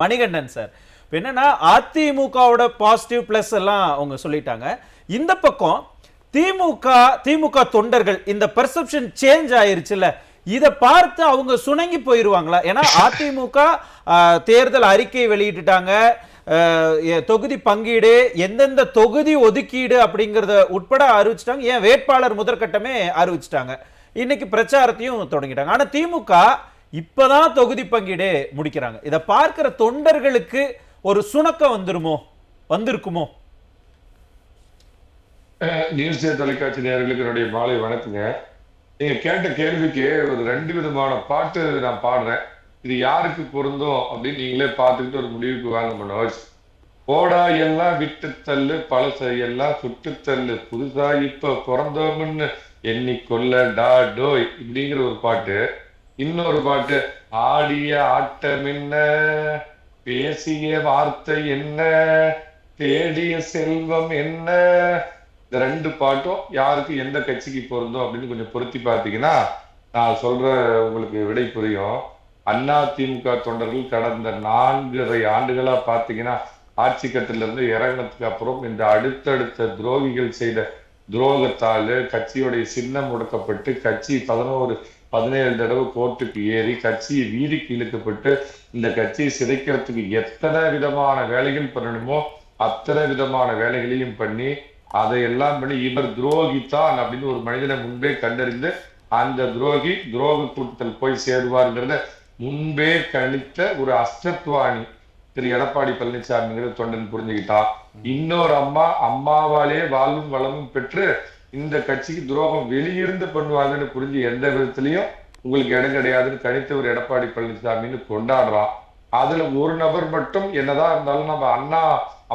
Manikandan sir. என்னன்னா அதிமுகவோட positive plus எல்லாம் அவங்க சொல்லிட்டாங்க. இந்த பக்கம் திமுக தொண்டர்கள் இந்த பெர்செப்ஷன் சேஞ்ச் ஆயிருச்சுல்ல, இதை பார்த்து அவங்க சுணங்கி போயிருவாங்களா? ஏன்னா அதிமுக தேர்தல் அறிக்கை வெளியிட்டுட்டாங்க, தொகுதி பங்கீடு, எந்தெந்த தொகுதி ஒதுக்கீடு அப்படிங்கறத உட்பட அறிவிச்சிட்டாங்க. ஏன் வேட்பாளர் முதற்கட்டமே அறிவிச்சிட்டாங்க. இன்னைக்கு பிரச்சாரத்தையும் தொடங்கிட்டாங்க. ஆனா திமுக இப்பதான் தொகுதி பங்கீடு முடிக்கிறாங்க. இதை பார்க்கிற தொண்டர்களுக்கு ஒரு சுணக்கம் வந்திருக்குமோ? நியூஸ் தொலைக்காட்சி நேயர்களுக்கு என்னுடைய மாலை வணக்கங்க. நீங்க கேட்ட கேள்விக்கு ஒரு 2 விதமான பாட்டு நான் பாடுறேன். இது யாருக்கு பொருந்தும் அப்படின்னு நீங்களே பார்த்துக்கிட்டு ஒரு முடிவுக்கு வாங்க மனோஜ். போடா எல்லாம் விட்டு தள்ளு, பழச எல்லாம் சுட்டு தள்ளு, புதுசா இப்ப பிறந்தோம்னு எண்ணிக்கொள்ள டா டோய் இப்படிங்கிற ஒரு பாட்டு. இன்னொரு பாட்டு, ஆடிய ஆட்டம் என்ன, பேசிய வார்த்தை என்ன, தேடிய செல்வம் என்ன. இந்த 2 பாட்டும் யாருக்கு எந்த கட்சிக்கு பொருந்தும் அப்படின்னு கொஞ்சம் பொருத்தி பார்த்தீங்கன்னா நான் சொல்ற உங்களுக்கு விடை புரியும். அதிமுக தொண்டர்கள் கடந்த 4.5 ஆண்டுகளா பார்த்தீங்கன்னா ஆட்சி கட்டில இருந்து இறங்கினதுக்கு அப்புறம் இந்த அடுத்தடுத்த துரோகிகள் செய்த துரோகத்தால் கட்சியுடைய சின்னம் முடக்கப்பட்டு கட்சி 17 தடவை கோர்ட்டுக்கு ஏறி கட்சியை வீதிக்கு இழுக்கப்பட்டு இந்த கட்சியை சிதைக்கிறதுக்கு எத்தனை விதமான வேலைகள் பண்ணணுமோ அத்தனை விதமான வேலைகளையும் பண்ணி அதையெல்லாம் பண்ணி இவர் துரோகித்தான் அப்படின்னு ஒரு மனிதனை முன்பே கண்டறிந்து அந்த துரோக கூட்டத்தில் போய் சேருவாருங்கிறத முன்பே கணித்த ஒரு அஷ்டத்வாணி திரு எடப்பாடி பழனிசாமிங்கிற தொண்டன் புரிஞ்சுக்கிட்டா. இன்னொரு அம்மாவாலே வாழ்வும் வளமும் பெற்று இந்த கட்சிக்கு துரோகம் வெளியிருந்து பண்ணுவாங்கன்னு புரிஞ்சு எந்த விதத்திலையும் உங்களுக்கு இடம் கிடையாதுன்னு கணித்த ஒரு எடப்பாடி பழனிசாமின்னு கொண்டாடுறான். அதுல ஒரு நபர் மட்டும் என்னதான் இருந்தாலும் நம்ம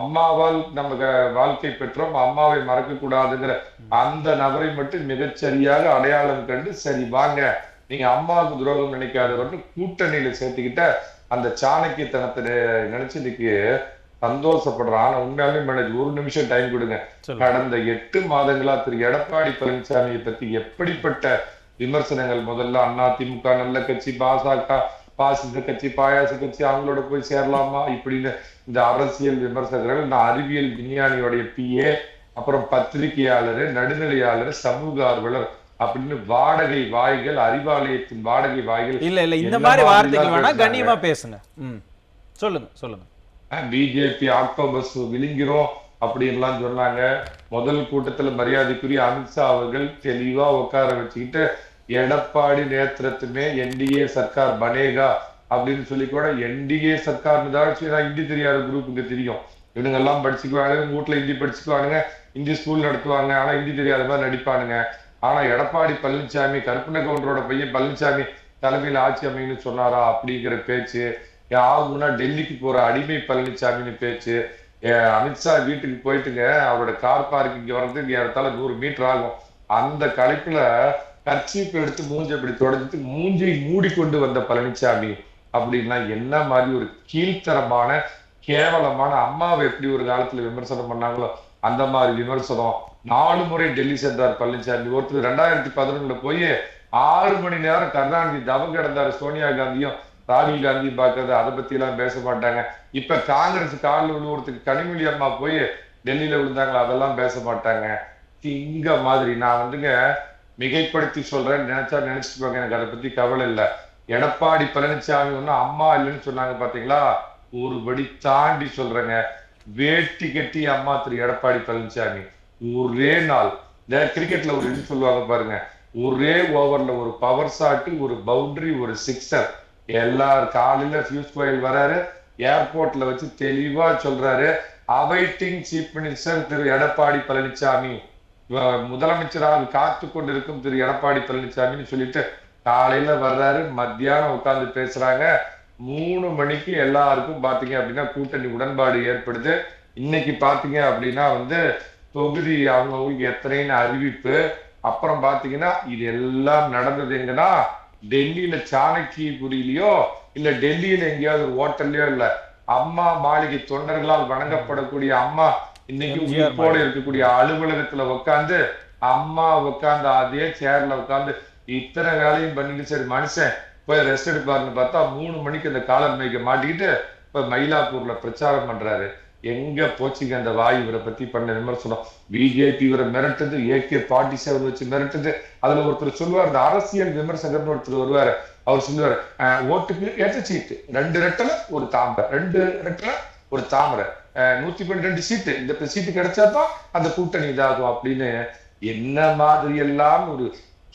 அம்மாவால் நம்ம வாழ்க்கை பெற்றோம், அம்மாவை மறக்க கூடாதுங்கிற அந்த நபரை மட்டும் மிகச்சரியாக அடையாளம் கண்டு சரி வாங்க நீங்க அம்மாவுக்கு துரோகம் நினைக்காதவர்னு கூட்டணியில சேர்த்துக்கிட்ட அந்த சாணக்கியத்தனத்தை நினைச்சு இன்னைக்கு சந்தோஷப்படுறான். உண்மையாலுமே மேனேஜ் ஒரு நிமிஷம் டைம் கொடுங்க. கடந்த 8 மாதங்களா திரு எடப்பாடி பழனிசாமியை பத்தி எப்படிப்பட்ட விமர்சனங்கள், முதல்ல அதிமுக நல்ல கட்சி, பாசிச கட்சி, பாயாச கட்சி, அவங்களோட போய் சேரலாமா இப்படின்னு இந்த அரசியல் விமர்சகர்கள், நான் அறிவியல் விஞ்ஞானியோடைய PA, அப்புறம் பத்திரிகையாளர், நடுநிலையாளர், சமூக ஆர்வலர் அப்படின்னு வாடகை வாய்கள், அறிவாலயத்தின் வாடகை வாய்கள். இல்ல இந்த மாதிரி வார்த்தைகள் வேணா கண்ணியமா பேசுங்க. சொல்லுங்க. பிஜேபி ஆக்டோபஸ் விழுங்கிறோம் அப்படின்லாம் சொன்னாங்க. முதல் கூட்டத்துல மரியாதைக்குரிய அமித்ஷா அவர்கள் தெளிவா உட்கார வச்சுக்கிட்டு எடப்பாடி நேத்திரத்துமே NDA சர்க்கார் பனேகா அப்படின்னு சொல்லி கூட NDA சர்க்கார் ஹிந்தி தெரியாத குரூப் இங்க தெரியும். இவனுங்க எல்லாம் படிச்சுக்குவாங்க, வீட்டுல ஹிந்தி படிச்சுக்குவானுங்க, ஹிந்தி ஸ்கூல் நடத்துவாங்க, ஆனா ஹிந்தி தெரியாத மாதிரி நடிப்பானுங்க. ஆனா எடப்பாடி பழனிசாமி கற்பனை கவுண்டரோட பையன் பழனிசாமி தலைமையில் ஆட்சி அமைன்னு சொன்னாரா அப்படிங்கிற பேச்சு, ஆகுனா டெல்லிக்கு போற அடிமை பழனிசாமின்னு பேச்சு, அமித்ஷா வீட்டுக்கு போயிட்டுங்க அவரோட கார் பார்க்கிங் வர்றதுக்கு இங்க இடத்தால 100 மீட்டர் ஆகும். அந்த கலைப்புல கர்ச்சீப் எடுத்து மூஞ்சை இப்படி தொடச்சிட்டு மூஞ்சை மூடிக்கொண்டு வந்த பழனிசாமி அப்படின்னா என்ன மாதிரி ஒரு கீழ்த்தரமான கேவலமான, அம்மாவை எப்படி ஒரு காலத்துல விமர்சனம் பண்ணாங்களோ அந்த மாதிரி விமர்சனம். 4 முறை டெல்லி சென்றார் பழனிசாமி. ஒருத்தர் 2011 போய் 6 மணி நேரம் கருணாநிதி தவம் கிடந்தாரு, சோனியா காந்தியும் ராகுல் காந்தியும் பார்க்கறது, அதை பத்தி எல்லாம் பேச மாட்டாங்க. இப்ப காங்கிரஸ் காலில் விழுவுறதுக்கு கனிமொழி அம்மா போய் டெல்லியில விழுந்தாங்களா, அதெல்லாம் பேச மாட்டாங்க. இங்க மாதிரி நான் வந்துங்க மிகைப்படுத்தி சொல்றேன், நினைச்சிட்டு போங்க, எனக்கு அதை பத்தி கவலை இல்லை. எடப்பாடி பழனிசாமி ஒன்னும் அம்மா இல்லைன்னு சொன்னாங்க பாத்தீங்களா, ஒரு படி தாண்டி சொல்றேங்க. வேட்டி கட்டி அம்மா திரு எடப்பாடி பழனிசாமி. ஒரே நாள் இந்த கிரிக்கெட்ல ஒரு இது சொல்லுவாங்க பாருங்க, ஒரே ஓவர்ல ஒரு பவர் ஷாட், ஒரு பவுண்டரி, ஒரு சிக்ஸர். எல்லாரும் காலையில பியூஷ் கோயல் வராரு, ஏர்போர்ட்ல வச்சு தெளிவா சொல்றாரு, அவைட்டிங் சீஃப் மினிஸ்டர் திரு எடப்பாடி பழனிசாமி, முதலமைச்சராக காத்து கொண்டிருக்கும் திரு எடப்பாடி பழனிசாமின்னு சொல்லிட்டு காலையில வர்றாரு, மத்தியானம் உட்கார்ந்து பேசுறாங்க. 3 மணிக்கு எல்லாருக்கும் பாத்தீங்க அப்படின்னா கூட்டணி உடன்பாடு ஏற்படுது. இன்னைக்கு பாத்தீங்க அப்படின்னா தொகுதி அவங்களுக்கு எத்தனைன்னு அறிவிப்பு. அப்புறம் பாத்தீங்கன்னா இது எல்லாம் நடந்தது எங்கன்னா டெல்லியில சாணக்கியபுரியிலயோ இல்ல டெல்லியில எங்கேயாவது ஒரு ஹோட்டல்லையோ இல்ல, அம்மா மாளிகை தொண்டர்களால் வணங்கப்படக்கூடிய அம்மா இன்னைக்கு உயிர்ப்போட இருக்கக்கூடிய அலுவலகத்துல உட்காந்து அம்மா உட்காந்து அதே சேர்ல உட்காந்து இத்தனை வேலையும் பண்ணிட்டு சரி மனுஷன் போய் ரெஸ்ட் எடுப்பாருன்னு பார்த்தா 3 மணிக்கு அந்த காலர் மைக்க மாட்டிக்கிட்டு இப்ப மயிலாப்பூர்ல பிரச்சாரம் பண்றாரு. எங்க போச்சுங்க அந்த வாய் இவரை பத்தி பண்ண விமர்சனம். பிஜேபி இவரை மிரட்டுது, AK-47 வச்சு மிரட்டுது. அதுல ஒருத்தர் சொல்லுவார், இந்த அரசியல் விமர்சகர்னு ஒருத்தர் வருவாரு, அவர் சொல்லுவாரு, ஓட்டுக்கு ஏற்ற சீட்டு 2 ரெட்டலை ஒரு தாமரை, 2 ரெட்டலை ஒரு தாமரை, 112 சீட்டு, இந்த சீட்டு கிடைச்சாதான் அந்த கூட்டணி இதாகும் அப்படின்னு என்ன மாதிரி எல்லாம் ஒரு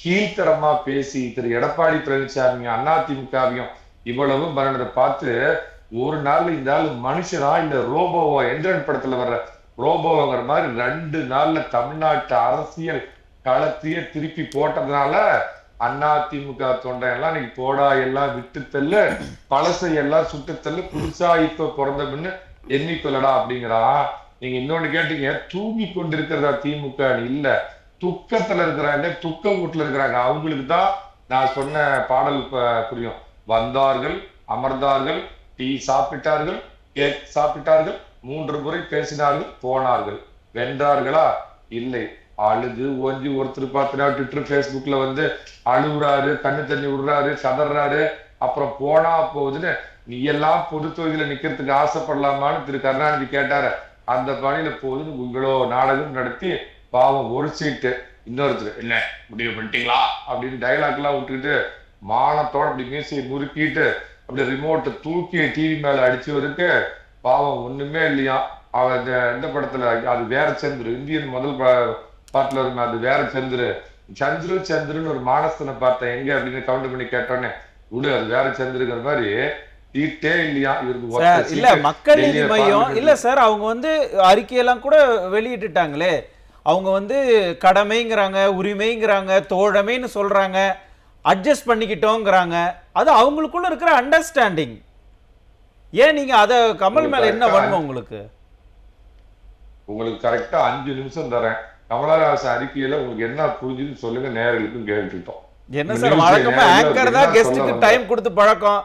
கீழ்த்தரமா பேசி திரு எடப்பாடி பழனிசாமியும் அதிமுகவையும் இவ்வளவும் பண்ணதை பார்த்து ஒரு நாள் இந்த ஆள் மனுஷனா இல்ல ரோபோவா, எந்திரன் படத்துல வர்ற ரோபோங்கிற மாதிரி 2 நாள்ல தமிழ்நாட்டு அரசியல் களத்தையே திருப்பி போட்டதுனால அதிமுக தொண்டை எல்லாம் இன்னைக்கு போடா எல்லாம் விட்டு தள்ளு, பழசை எல்லாம் சுட்டு தள்ளு, புதுசா இப்ப பிறந்தவன்னு எண்ணிக்கொள்ளடா அப்படிங்கிறா. நீங்க இன்னொன்னு கேட்டீங்க, தூங்கி கொண்டிருக்கிறதா திமுக இல்ல, துக்கத்துல இருக்கிறாங்க, துக்க வீட்டுல இருக்கிறாங்க. அவங்களுக்கு தான் நான் சொன்ன பாடல் புரியும். வந்தார்கள், அமர்ந்தார்கள், டீ சாப்பிட்டார்கள், கேக் சாப்பிட்டார்கள், 3 முறை பேசினார்கள், போனார்கள். வென்றார்களா? இல்லை. அழுது ஓஞ்சி ஒருத்தர் பார்த்தா ட்விட்டர் பேஸ்புக்ல வந்து அழுகுறாரு, கண்ணு தண்ணி விடுறாரு, கதறாரு. அப்புறம் போனா போகுதுன்னு நீ எல்லாம் பொது தொகுதியில நிக்கிறதுக்கு ஆசைப்படலாமான்னு திரு கருணாநிதி கேட்டாரு. அந்த பணியில போகுதுன்னு இவ்வளோ நாடகம் நடத்தி பாவம் ஒரு சீட்டு இன்னொருத்தர் என்ன முடிவு பண்ணிட்டீங்களா அப்படின்னு டைலாக் எல்லாம் விட்டுக்கிட்டு மானத்தோட அப்படி மீசையை முறுக்கிட்டு அப்படி ரிமோட்டை தூக்கி டிவி மேல அடிச்சவருக்கு பாவம் ஒண்ணுமே இல்லையா. அவன் இந்த படத்துல அது வேற சந்திரு, இந்தியன் முதல் பாட்டுல இருக்கும், அது வேற சந்திரு, சந்துருன்னு ஒரு மானஸ்தனை பார்த்தேன் எங்க அப்படின்னு கவுண்ட் பண்ணி கேட்டோன்னே விடு அது வேற சந்திருங்கிற மாதிரி தீட்டே இல்லையா இவருக்கு. இல்ல மக்கள் நீதி மையம் இல்ல சார், அவங்க வந்து அறிக்கையெல்லாம் கூட வெளியிட்டுட்டாங்களே, அவங்க வந்து கடமைங்கிறாங்க, உரிமைங்கிறாங்க, தோழமைன்னு சொல்றாங்க, அட்ஜஸ்ட் பண்ணிக்கிட்டோங்கிறாங்க. அது அவங்களுக்குள்ள இருக்கிற அண்டர்ஸ்டாண்டிங். ஏன் நீங்க அத கமல் மேல என்ன வன்மம் உங்களுக்கு? உங்களுக்கு கரெக்டா 5 நிமிஷம் தரேன். கமலஹாசன் அறிக்கையில உங்களுக்கு என்ன புரிஞ்சுன்னு சொல்லுங்க, நேயர்களுக்கும் கேட்டுட்டோம். என்ன சார் வழக்கமா ஆங்கர் தான் கெஸ்டுக்கு டைம் கொடுத்து பழக்கம்,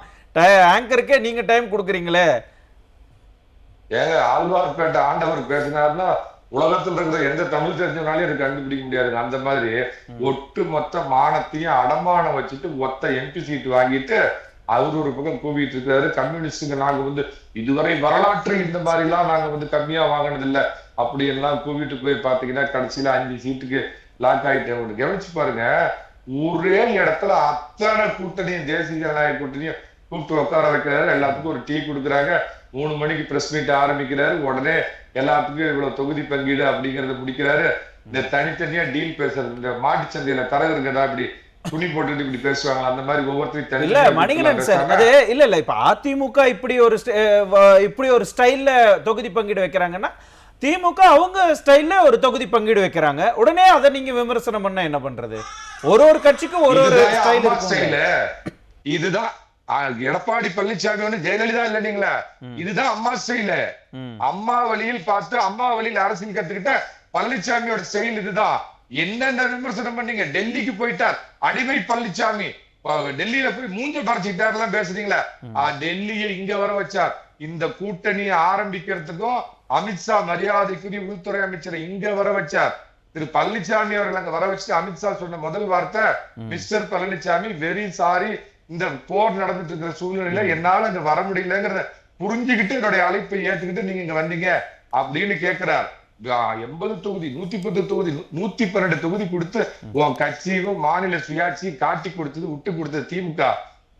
ஆங்கருக்கே நீங்க டைம் கொடுக்குறீங்களே. ஏங்க ஆழ்வார்பேட்டை ஆண்டவர் பேசினாருன்னா உலகத்தில் இருக்கிற எந்த தமிழ் தெரிஞ்சவனாலையும் எனக்கு கண்டுபிடிக்க முடியாது. அந்த மாதிரி ஒட்டு மொத்த மானத்தையும் அடமானம் வச்சுட்டு ஒத்த MP சீட்டு வாங்கிட்டு அவர் ஒரு பக்கம் கூவிட்டு இருக்காரு. கம்யூனிஸ்டுங்க நாங்க வந்து இதுவரை வரலாற்றில் இந்த மாதிரி எல்லாம் நாங்க வந்து கம்மியா வாங்கினது இல்ல அப்படி எல்லாம் கூவிட்டு போய் பாத்தீங்கன்னா கடைசியில 5 சீட்டுக்கு லாக் ஆயிட்டேன். கவனிச்சு பாருங்க, ஒரே இடத்துல அத்தனை கூட்டணியும் தேசிய ஜனநாயக கூட்டணியும் கூப்பிட்டு உட்கார வைக்கிறாரு, எல்லாத்துக்கும் ஒரு டீ கொடுக்குறாங்க, 3 மணிக்கு பிரஸ் மீட் ஆரம்பிக்கிறாரு, உடனே எல்லாத்துக்கும் இவ்வளவு தொகுதி பங்கீடு அப்படிங்கறத முடிக்கிறாரு. இந்த தனித்தனியா டீல் பேசுறது, இந்த மாட்டு சந்தையில தரகருங்கதான் இப்படி துணி போட்டுட்டு இப்படி பேசுவாங்க, அந்த மாதிரி ஒவ்வொருத்தரும் இல்ல மணிகண்டன் சார், அது இல்ல இப்ப அதிமுக இப்படி ஒரு ஸ்டைல்ல தொகுதி பங்கீடு வைக்கிறாங்கன்னா, திமுக அவங்க ஸ்டைல்ல ஒரு தொகுதி பங்கீடு வைக்கிறாங்க. உடனே அதை நீங்க விமர்சனம் பண்ண என்ன பண்றது? ஒரு கட்சிக்கும் ஒரு ஸ்டைல் இருக்கு. இதுதான் எடப்பாடி பழனிசாமி ஒண்ணு ஜெயலலிதா இல்லைங்களா, இதுதான் அம்மா ஸ்டைல. அம்மா வழியில் பார்த்து அம்மா வழியில் அரசியல் கத்துக்கிட்ட பழனிசாமியோட ஸ்டைல் இதுதான். என்னென்ன விமர்சனம் பண்ணீங்க? டெல்லிக்கு போயிட்டார் அடிமை பழனிசாமி, டெல்லியில போய் மூஞ்ச பறிச்சுக்கிட்டாருலாம் பேசுறீங்களா? டெல்லியை இங்க வர வச்சார். இந்த கூட்டணியை ஆரம்பிக்கிறதுக்கும் அமித்ஷா மரியாதைக்குரிய உள்துறை அமைச்சரை இங்க வர வச்சார். திரு பழனிசாமி அவர்கள் அங்க வர வச்சுட்டு அமித்ஷா சொன்ன முதல் வார்த்தை, மிஸ்டர் பழனிசாமி வெரி சாரி, இந்த போர் நடந்துட்டு இருக்கிற சூழ்நிலையில என்னால அங்க வர முடியலங்கிறத புரிஞ்சுக்கிட்டு என்னுடைய அழைப்பை ஏத்துக்கிட்டு நீங்க இங்க வந்தீங்க அப்படின்னு கேட்கிறார். 80 தொகுதி 110 தொகுதி 112 தொகுதி கொடுத்து உன் கட்சியும் மாநில சுயாட்சியும் காட்டி கொடுத்தது விட்டு கொடுத்தது திமுக.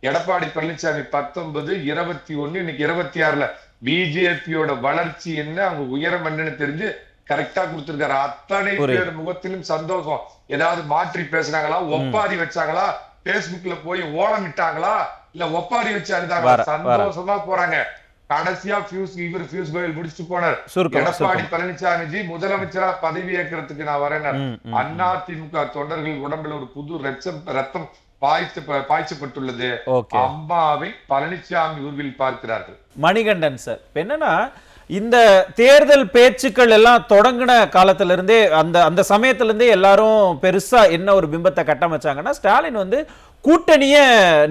எடப்பாடி பழனிசாமி 19, 21, இன்னைக்கு 26ல பிஜேபியோட வளர்ச்சி என்ன, அவங்க உயரம் என்னன்னு தெரிஞ்சு கரெக்டா கொடுத்திருக்காரு. அத்தனை பேர் முகத்திலும் சந்தோஷம். ஏதாவது மாற்றி பேசுனாங்களா, ஒப்பாரி வச்சாங்களா, பேஸ்புக்ல போய் ஓலமிட்டாங்களா, இல்ல ஒப்பாரி வச்சாங்க, சந்தோஷமா போறாங்க. கடைசியா இவர் பியூஸ் கோயல் முடிச்சுட்டு போனார். எடப்பாடி பழனிசாமிஜி முதலமைச்சரா பதவி ஏற்கிறதுக்கு நான் வரேன். அதிமுக தொண்டர்கள் உடம்புல ஒரு புது ரத்தம் பாய்ச்சப்பட்டுள்ளது. அம்மாவை பழனிசாமி உருவில் பார்க்கிறார்கள். மணிகண்டன் சார், என்னன்னா இந்த தேர்தல் பேச்சுக்கள் எல்லாம் தொடங்கின காலத்துல இருந்தே அந்த சமயத்துல இருந்தே எல்லாரும் பெருசா என்ன ஒரு பிம்பத்தை கட்டமைச்சாங்கன்னா, ஸ்டாலின் வந்து கூட்டணிய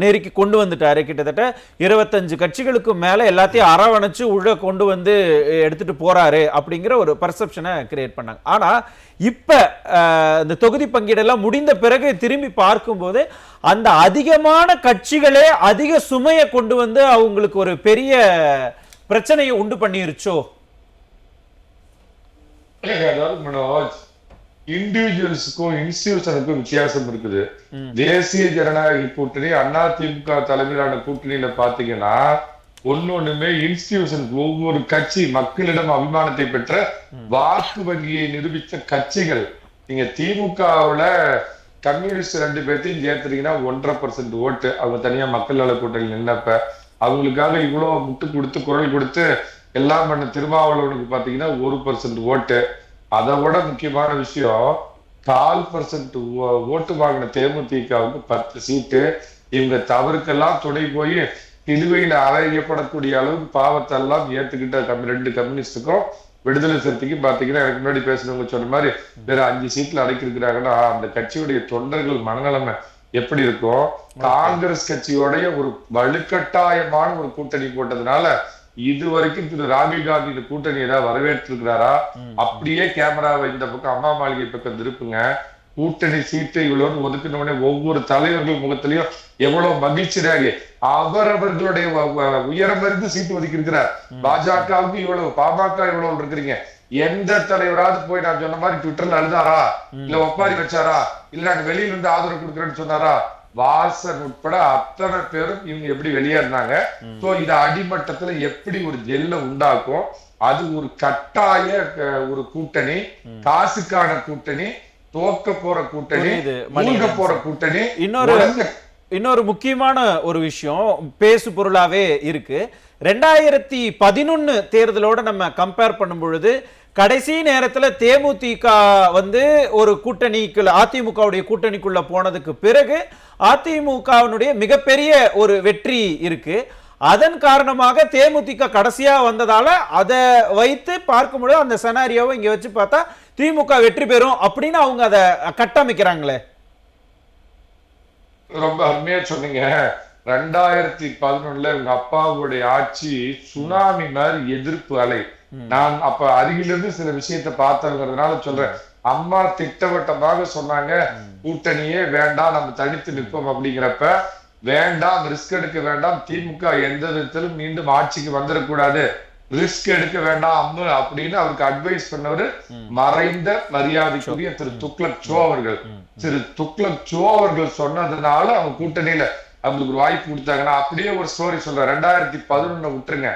நெருக்கி கொண்டு வந்துட்டாரு. கிட்டத்தட்ட 25 கட்சிகளுக்கு மேல எல்லாத்தையும் அரவணைச்சு உள்ள கொண்டு வந்து எடுத்துட்டு போறாரு அப்படிங்கிற ஒரு பர்செப்ஷனை கிரியேட் பண்ணாங்க. ஆனா இப்ப இந்த தொகுதி பங்கீடெல்லாம் முடிந்த பிறகு திரும்பி பார்க்கும்போது அந்த அதிகமான கட்சிகளே அதிக சுமையை கொண்டு வந்து அவங்களுக்கு ஒரு பெரிய பிரச்சனையை உண்டு பண்ணிருச்சோ? அதாவது மனோஜ், இண்டிவிஜுவல்ஸுக்கும் இன்ஸ்டிடியூஷனுக்கும் வித்தியாசம் இருக்குது. தேசிய ஜனநாயக கூட்டணி அதிமுக தலைமையிலான கூட்டணியில பாத்தீங்கன்னா ஒன்னொண்ணுமே இன்ஸ்டிடியூஷன், ஒவ்வொரு கட்சி மக்களிடம் அபிமானத்தை பெற்ற வாக்கு வங்கியை நிரூபித்த கட்சிகள். நீங்க திமுகவுல கம்யூனிஸ்ட் 2 பேர்த்தையும் சேர்த்துட்டீங்கன்னா 1.5% ஓட்டு. அவங்க தனியா மக்கள் நல கூட்டணி நின்னப்ப அவங்களுக்காக இவ்வளவு முட்டு கொடுத்து குரல் கொடுத்து எல்லாம் பண்ண திருமாவளவனுக்கு பாத்தீங்கன்னா 1% ஓட்டு. அதை விட முக்கியமான விஷயம், 4% ஓட்டு வாங்கின தேமுதிகவுக்கு 10 சீட்டு. இவங்க தவறுக்கெல்லாம் துணை போய் நிலுவையில் அறையப்படக்கூடிய அளவுக்கு பாவத்தை எல்லாம் ஏத்துக்கிட்ட 2 கம்யூனிஸ்டுக்கும் விடுதலை சிறுத்தைக்கும் பாத்தீங்கன்னா எனக்கு முன்னாடி பேசுனவங்க சொன்ன மாதிரி வேற 5 சீட்ல அடைக்கிருக்கிறாங்கன்னா அந்த கட்சியுடைய தொண்டர்கள் மனநிலைமை எப்படி இருக்கும்? காங்கிரஸ் கட்சியோடைய ஒரு வலுக்கட்டாயமான ஒரு கூட்டணி போட்டதுனால இது வரைக்கும் திரு ராகுல் காந்தி இந்த கூட்டணி ஏதாவது வரவேற்றிருக்கிறாரா? அப்படியே கேமராவை இந்த பக்கம் அம்மா மாளிகை பக்கம் திருப்புங்க. கூட்டணி சீட்டு இவ்வளவு ஒதுக்கினோடனே ஒவ்வொரு தலைவர்கள் முகத்திலையும் எவ்வளவு மகிழ்ச்சியாக அவரவர்களுடைய உயரமிருந்து சீட்டு ஒதுக்கி இருக்கிறார். பாஜகவுக்கு இவ்வளவு, பாமக இவ்வளவு இருக்கிறீங்க. எந்த தலைவராவது போய் நான் சொன்ன மாதிரி ட்விட்டர்ல அழுதாரா, இல்ல ஒப்பாரி வச்சாரா, இல்ல நாங்க வெளியில இருந்து ஆதரவு கொடுக்குறேன்னு சொன்னாரா? வாசன் உட்பட அத்தனை பேரும் இவங்க எப்படி வெளியேறினாங்க. சோ இது அடிமட்டத்துல எப்படி ஒரு ஜெல்ல உண்டாக்கும். அது ஒரு கட்டாய ஒரு கூட்டணி, காசுக்கான கூட்டணி, தோக்க போற கூட்டணி, மூழ்க போற கூட்டணி. இன்னொரு முக்கியமான ஒரு விஷயம் பேசு பொருளாவே இருக்கு. 2011 தேர்தலோட நம்ம கம்பேர் பண்ணும் பொழுது கடைசி நேரத்துல தேமுதிக ஒரு கூட்டணிக்குள்ள, அதிமுகவுடைய கூட்டணிக்குள்ள போனதுக்கு பிறகு அதிமுகவினுடைய மிகப்பெரிய ஒரு வெற்றி இருக்கு. அதன் காரணமாக தேமுதிக கடைசியா வந்ததால அதை வைத்து பார்க்கும்போது அந்த செனாரியோவை இங்க வச்சு பார்த்தா திமுக வெற்றி பெறும் அப்படின்னு அவங்க அதை கட்டமைக்கிறாங்களே. ரொம்ப அருமையா சொன்னீங்க. 2011 உங்க அப்பாவுடைய ஆட்சி சுனாமி மாதிரி எதிர்ப்பு அலை. நான் அப்ப அருகிலிருந்து சில விஷயத்தை பார்த்தவங்கிறதுனால சொல்றேன். அம்மா திட்டவட்டமாக சொன்னாங்க, கூட்டணியே வேண்டாம், நம்ம தனித்து நிற்போம். அப்படிங்கிறப்ப வேண்டாம், ரிஸ்க் எடுக்க வேண்டாம், திமுக எந்த விதத்திலும் மீண்டும் ஆட்சிக்கு வந்துடக்கூடாது, ரிஸ்க் எடுக்க வேண்டாம் அப்படின்னு அவருக்கு அட்வைஸ் பண்ணவர் மறைந்த மரியாதைக்குரிய திரு துக்ளக் சோ அவர்கள். திரு துக்ளக் சோ அவர்கள் சொன்னதுனால அவங்க கூட்டணியில அவங்களுக்கு ஒரு வாய்ப்பு கொடுத்தாங்கன்னா, அப்படியே ஒரு ஸ்டோரி சொல்றேன். 2011 விட்டுருங்க,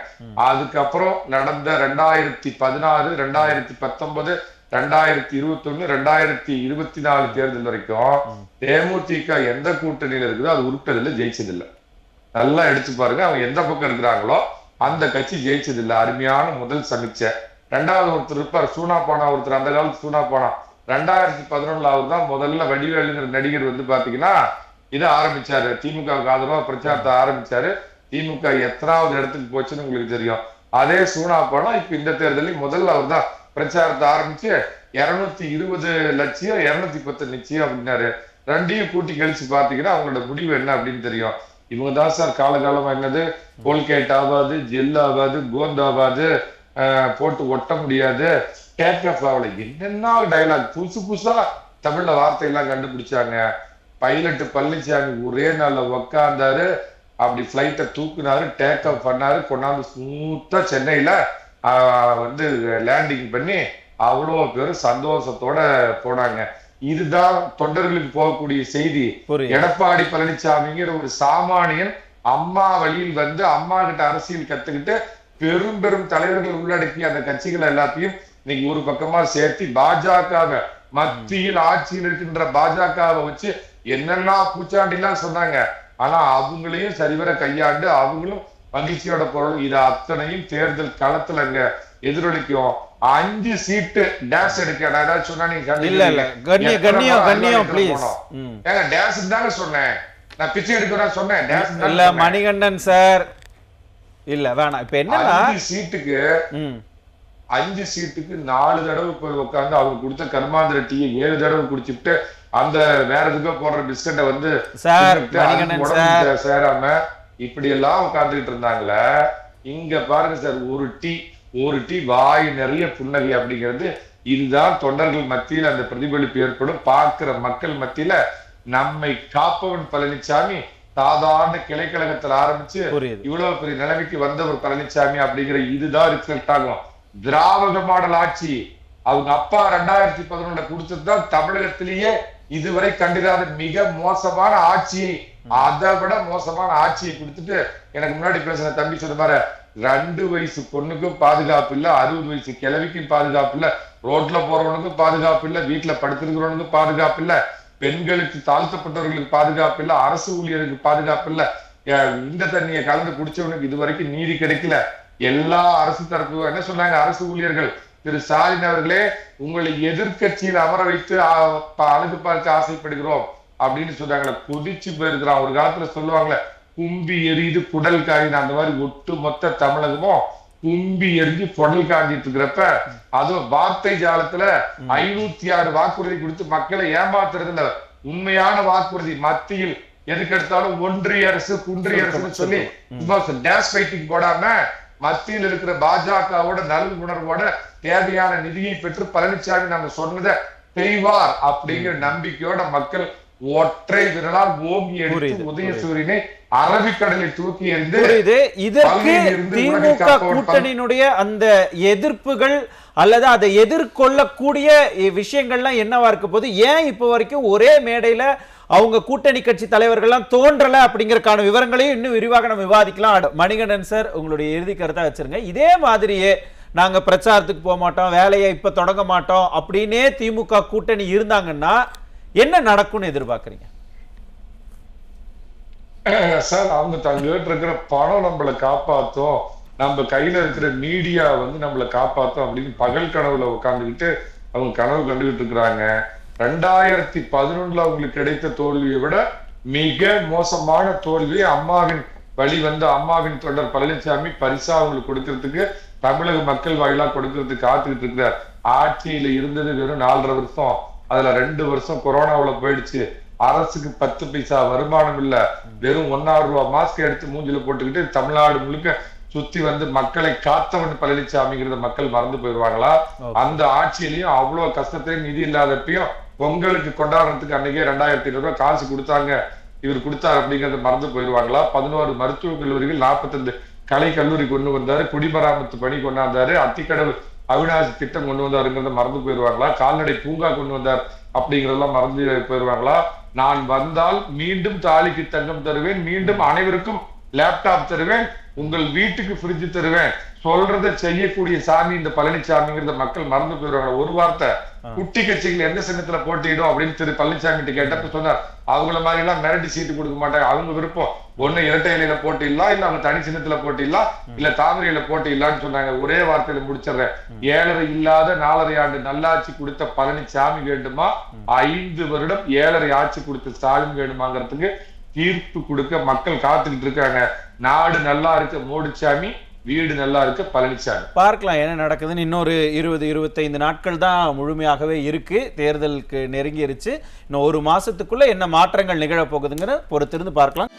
அதுக்கப்புறம் நடந்த 2016, 2019, 2021, 2024 தேர்தல் வரைக்கும் தேமுதிக எந்த கூட்டணியில இருக்குதோ அது உருட்டதில்லை, ஜெயிச்சதில்லை. நல்லா எடுத்து பாருங்க, அவங்க எந்த பக்கம் இருக்கிறாங்களோ அந்த கட்சி ஜெயிச்சதில்லை. அருமையான முதல் சமீட்சை. 2வது ஒருத்தர் இருப்பார், சூனா போனா ஒருத்தர், அந்த காலத்து சூனா போனா. 2011 அவர் தான் முதல்ல வடிவேலுங்கிற நடிகர் பாத்தீங்கன்னா இதை ஆரம்பிச்சாரு. திமுகவுக்கு ஆதரவா பிரச்சாரத்தை ஆரம்பிச்சாரு. திமுக எத்தனாவது இடத்துக்கு போச்சுன்னு உங்களுக்கு தெரியும். அதே சூனா போனா இப்ப இந்த தேர்தலில் முதல்ல அவர் தான் பிரச்சாரத்தை ஆரம்பிச்சு 220 லட்சம் 210 நிச்சயம் அப்படின்னாரு. ரெண்டையும் கூட்டி கழிச்சு பாத்தீங்கன்னா அவங்களோட முடிவு என்ன அப்படின்னு தெரியும். இவங்க தான் சார் காலகாலமா என்னது கோல்கேட் ஆகாது, ஜெல் ஆகாது, கோந்த் ஆகாது, போட்டு ஒட்ட முடியாது, கேட்க என்னென்ன டைலாக் புதுசு புதுசா தமிழ்ல வார்த்தையெல்லாம் கண்டுபிடிச்சாங்க. பைலட் பழனிசாமி ஒரே நாள்ல உக்காந்தாரு, அப்படி பிளைட்டை தூக்குனாரு, டேக் ஆஃப் பண்ணாரு, கொண்டாந்து ஸ்மூத்தா சென்னையில லேண்டிங் பண்ணி அவ்வளோ பேரும் சந்தோஷத்தோட போனாங்க. இதுதான் தொண்டர்களுக்கு போகக்கூடிய செய்தி. எடப்பாடி பழனிசாமிங்கிற ஒரு சாமானியன் அம்மா வழியில் அம்மா கிட்ட அரசியல் கத்துக்கிட்டு பெரும் பெரும் தலைவர்கள் உள்ளடக்கிய அந்த கட்சிகளை எல்லாத்தையும் இன்னைக்கு ஒரு பக்கமா சேர்த்து பாஜக மத்தியில் ஆட்சியில் இருக்கின்ற பாஜகவை வச்சு என்னென்ன பூச்சாண்டிலாம் சொன்னாங்க. ஆனா அவங்களையும் சரிவர கையாண்டு அவங்களும் மகிழ்ச்சியோட பொருள் இது அத்தனையும் தேர்தல் களத்துல அங்க எதிரொலிக்கும். 5 சீட்டு டான்ஸ் எடுக்க நான் ஏதாவது சொன்னா நீங்க டான்ஸ் தாங்க சொன்னேன், நான் பிச்சை எடுக்க சொன்னேன். இல்ல மணிகண்டன் சார், இல்ல வேணாம். இப்ப என்ன 5 சீட்டுக்கு 4 தடவை போய் உட்காந்து அவங்க கொடுத்த கர்மாந்திர டீயை 7 தடவை குடிச்சுட்டு அந்த வேற எதுக்கோ போடுற பிஸ்கட்டை சேராம இப்படி எல்லாம் உட்கார்ந்துட்டு இருந்தாங்களே. இங்க பாருங்க சார், ஒரு டீ வாய் நிறைய புன்னகை அப்படிங்கிறது. இதுதான் தொண்டர்கள் மத்தியில் அந்த பிரதிபலிப்பு ஏற்படும். பார்க்கிற மக்கள் மத்தியில நம்மை காப்பவன் பழனிசாமி சாதாரண கிளைக்கழகத்துல ஆரம்பிச்சு புரியுது. இவ்வளவு பெரிய நிலைமைக்கு வந்தவர் பழனிசாமி அப்படிங்கிற இதுதான் ரிசல்ட் ஆகும். திராவிட மாடல் ஆட்சி அவங்க அப்பா 2011 கொடுத்ததுதான் தமிழகத்திலேயே இதுவரை கண்டிராத மிக மோசமான ஆட்சியை, அதை விட மோசமான ஆட்சியை கொடுத்துட்டு எனக்கு முன்னாடி பேசின தம்பி சொன்ன மாதிரி 2 வயசு பொண்ணுக்கும் பாதுகாப்பு இல்ல, 60 வயசு கிழவிக்கும் பாதுகாப்பு இல்ல, ரோட்ல போறவனுக்கும் பாதுகாப்பு இல்ல, வீட்டுல படுத்திருக்கிறவனுக்கும் பாதுகாப்பு இல்ல, பெண்களுக்கு தாழ்த்தப்பட்டவர்களுக்கு பாதுகாப்பு இல்ல, அரசு ஊழியருக்கு பாதுகாப்பு இல்ல, இந்த தண்ணியை கலந்து குடிச்சவனுக்கு இதுவரைக்கும் நீதி கிடைக்கல. எல்லா அரசு தரப்பு என்ன சொன்னாங்க, அரசு ஊழியர்கள் திரு ஸ்டாலின் அவர்களே உங்களை எதிர்கட்சியில் அமர வைத்து அழகு பார்க்க ஆசைப்படுகிறோம் அப்படின்னு சொன்னாங்களே, குதிச்சு போயிருக்கிறான். ஒரு காலத்துல சொல்லுவாங்களே கும்பி எரியுது குடல் காயின்னு, அந்த மாதிரி ஒட்டு மொத்த தமிழகமும் கும்பி எரிஞ்சு குடல் காஞ்சிட்டு இருக்கிறப்ப, அதுவும் வார்த்தை ஜாலத்துல 506 வாக்குறுதி கொடுத்து மக்களை ஏமாத்துறதுல உண்மையான வாக்குறுதி மத்தியில் எதுக்கெடுத்தாலும் ஒன்றிய அரசு குன்றிய அரசுன்னு சொல்லி டேஷ் ஃபைட்டிங் போடாம மத்தியில் இருக்கிற பாஜகவோட நல் உணர்வோட தேவையான நிதியை பெற்று பழனிசாமி நாங்க சொன்னதை செய்வார் அப்படிங்கிற நம்பிக்கையோட மக்கள் ஒற்றை விரலால் ஓங்கி எடுத்து உதயசூரியனை அரபிக்கடலில் தூக்கி எறிந்து இதற்கு திமுக கூட்டணியினுடைய அந்த எதிர்ப்புகள் அல்லது அதை எதிர்கொள்ளக்கூடிய விஷயங்கள்லாம் என்னவா இருக்க போது, ஏன் இப்ப வரைக்கும் ஒரே மேடையில அவங்க கூட்டணி கட்சி தலைவர்கள்லாம் தோன்றல அப்படிங்கறதுக்கான விவரங்களையும் இன்னும் விரிவாக நம்ம விவாதிக்கலாம். மணிகண்டன் சார், உங்களுடைய இறுதி கருத்தா வச்சிருங்க. இதே மாதிரியே நாங்க பிரச்சாரத்துக்கு போக மாட்டோம், வேலையை இப்ப தொடங்க மாட்டோம் அப்படின்னே திமுக கூட்டணி இருந்தாங்கன்னா என்ன நடக்கும்னு எதிர்பார்க்கறீங்க சார்? அவங்க தங்கிட்ட இருக்கிற பணம் நம்மளை காப்பாத்தும், நம்ம கையில இருக்கிற மீடியா நம்மளை காப்பாத்தும் அப்படின்னு பகல் கனவுல உட்கார்ந்துக்கிட்டு அவங்க கனவு கண்டுகிட்டு இருக்கிறாங்க. 2011 அவங்களுக்கு கிடைத்த தோல்வியை விட மிக மோசமான தோல்வி அம்மாவின் வழி அம்மாவின் தொண்டர் பழனிசாமி பரிசா அவங்களுக்கு கொடுக்கறதுக்கு தமிழக மக்கள் வாயிலா கொடுக்கறதுக்கு காத்துக்கிட்டு இருக்கிறார். ஆட்சியில இருந்தது வெறும் 4.5 வருஷம், அதுல 2 வருஷம் கொரோனாவுல போயிடுச்சு. அரசுக்கு 10 பைசா வருமானம் இல்ல, வெறும் 1,000 ரூபாய் மாஸ்க் எடுத்து மூஞ்சில போட்டுக்கிட்டு தமிழ்நாடு முழுக்க சுத்தி மக்களை காத்தவன் பழனிசாமிங்கிறத மக்கள் மறந்து போயிடுவாங்களா? அந்த ஆட்சியிலையும் அவ்வளவு கஷ்டத்தையும் நிதி இல்லாதப்பையும் பொங்கலுக்கு கொண்டாடுறதுக்கு அன்னைக்கே 2,500 ரூபாய் காசு கொடுத்தாங்க, இவர் கொடுத்தாரு அப்படிங்கறத மறந்து போயிடுவாங்களா? 11 மருத்துவக் கல்லூரிகள், 45 கலை கல்லூரி கொண்டு வந்தாரு, குடிமராமத்து பணி கொண்டாந்தாரு, அத்திக்கடவு அவிநாசி திட்டம் கொண்டு வந்தாருங்கிறத மறந்து போயிடுவாங்களா? கால்நடை பூங்கா கொண்டு வந்தார் அப்படிங்கறதெல்லாம் மறந்து போயிடுவாங்களா? நான் வந்தால் மீண்டும் தாலிக்கு தங்கம் தருவேன், மீண்டும் அனைவருக்கும் லேப்டாப் தருவேன், உங்கள் வீட்டுக்கு ஃப்ரிட்ஜ் தருவேன், சொல்றதை செய்யக்கூடிய சாமி இந்த பழனிசாமிங்கிறத மக்கள் மறந்து போயிடுவாங்க. ஒரு வார்த்தை, குட்டி கட்சிகள் எந்த சின்னத்துல போட்டியிடும் அப்படின்னு திரு பழனிசாமி கேட்டப்ப சொன்னார், அவங்கள மாதிரி எல்லாம் மிரட்டி சீட்டு கொடுக்க மாட்டாங்க, அவங்க விருப்பம், ஒண்ணு இரட்டை இலையில போட்டிடலாம், இல்ல அவங்க தனி சின்னத்துல போட்டிடலாம், இல்ல தாமரையில போட்டிடலாம்னு சொன்னாங்க. ஒரே வார்த்தையில முடிச்சிடுறேன், 7.5 இல்லாத 4.5 ஆண்டு நல்லாட்சி கொடுத்த பழனிசாமி வேண்டுமா, 5 வருடம் 7.5 ஆட்சி கொடுத்த ஸ்டாலின் வேண்டுமாங்கிறதுக்கு தீர்ப்பு கொடுக்க மக்கள் காத்துக்கிட்டு இருக்காங்க. நாடு நல்லா இருக்க மோடிசாமி, வீடு நல்லா இருக்க பழனிசாமி. பார்க்கலாம் என்ன நடக்குதுன்னு. இன்னொரு 20-25 நாட்கள் தான் முழுமையாகவே இருக்கு, தேர்தலுக்கு நெருங்கிருச்சு. இன்னும் 1 மாசத்துக்குள்ள என்ன மாற்றங்கள் நிகழ போகுதுங்கிற பொறுத்திருந்து பார்க்கலாம்.